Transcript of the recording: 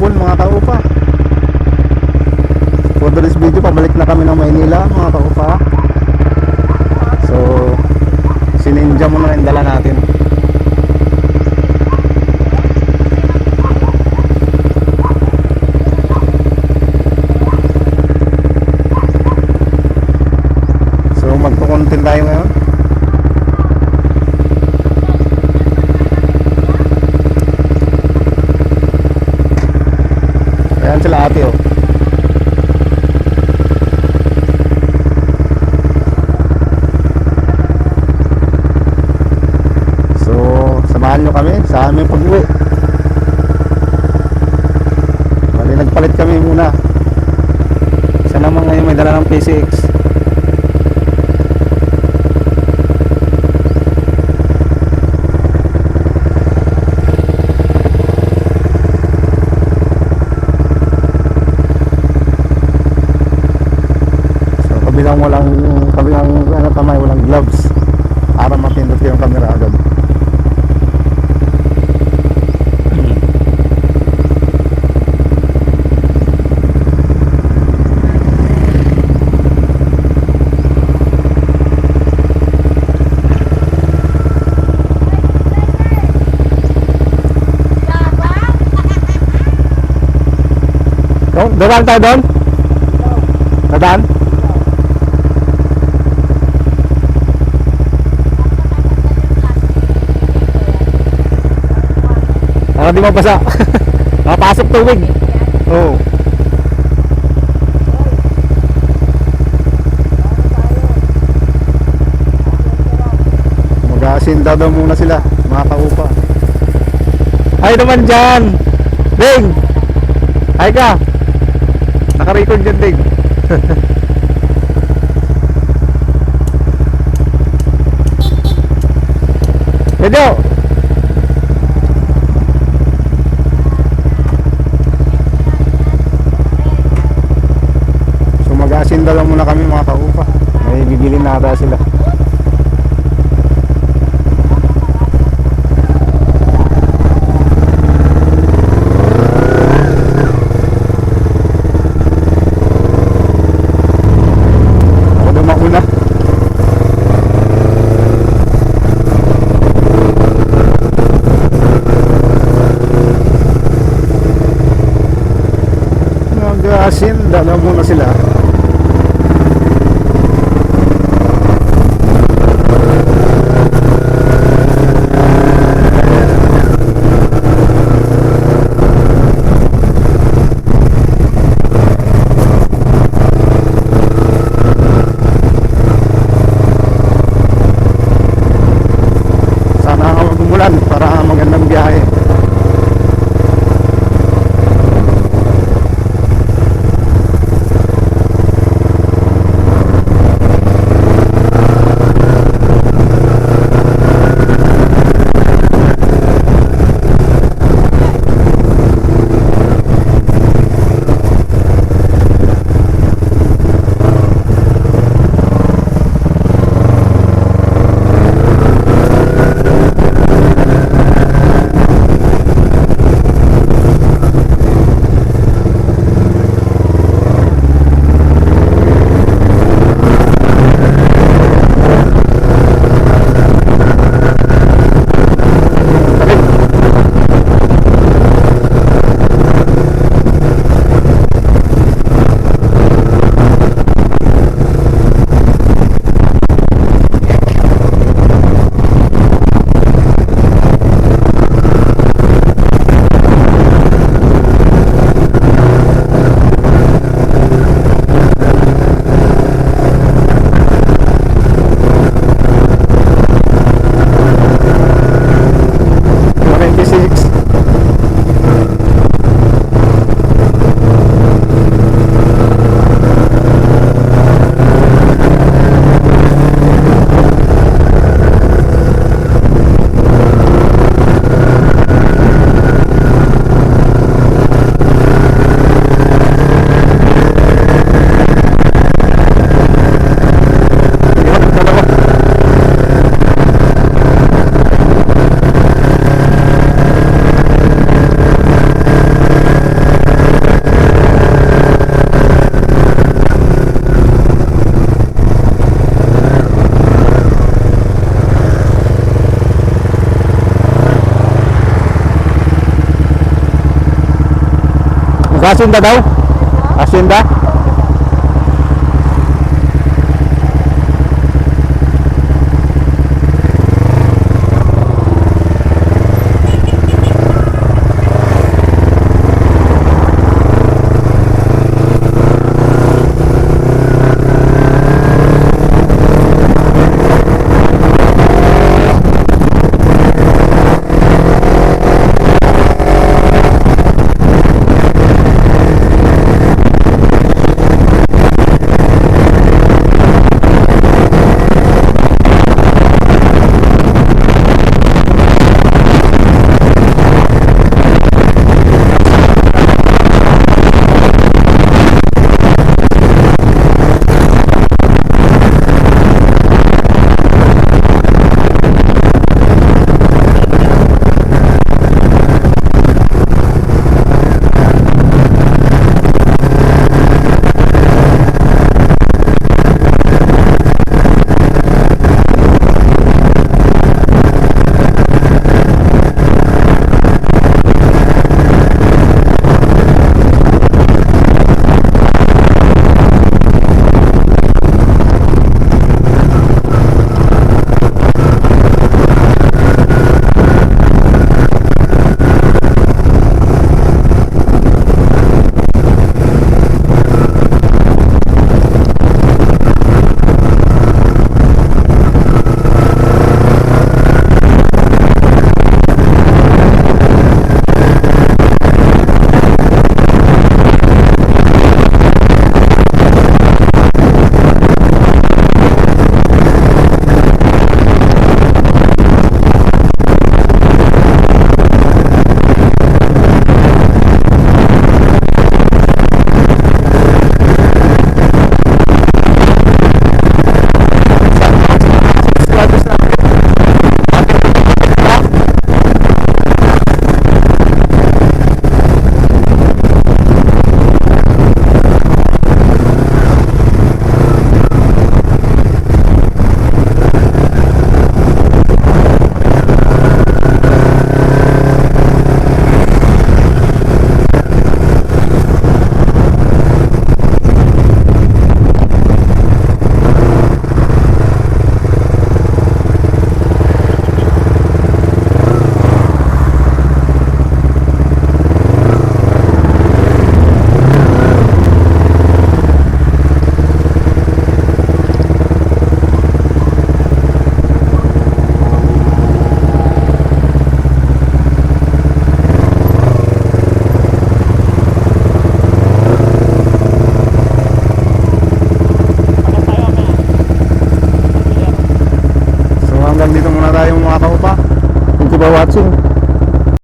hapon mga kaupa. For this video, pabalik na kami ng Maynila mga kaupa. So sininja muna yung dala natin. So magpo-content tayo ngayon. Ayan sila ate oh. So samahan nyo kami sa aming pag-uwi. Bali nagpalit kami muna. Isa naman ngayon may dala ng PCX. Kabilang ano kamay, walang gloves para matindot yung camera agad. Dadaan tayo doon? Dadaan? Para di mabasa. Napasok tubig. Oo. Mag-aasinda daw muna sila mga kaupa. Hi naman dyan Ding. Hi ka. Naka-record dyan Ding. Medyo Asinda lang muna kami mga kaupa. May bibili na ata sila. Ako na mauna. Nag-asinda lang muna sila. Para magandang biyahe. Hacienda daw? Hacienda? Dito muna tayo mga kaupa. Thank you for watching.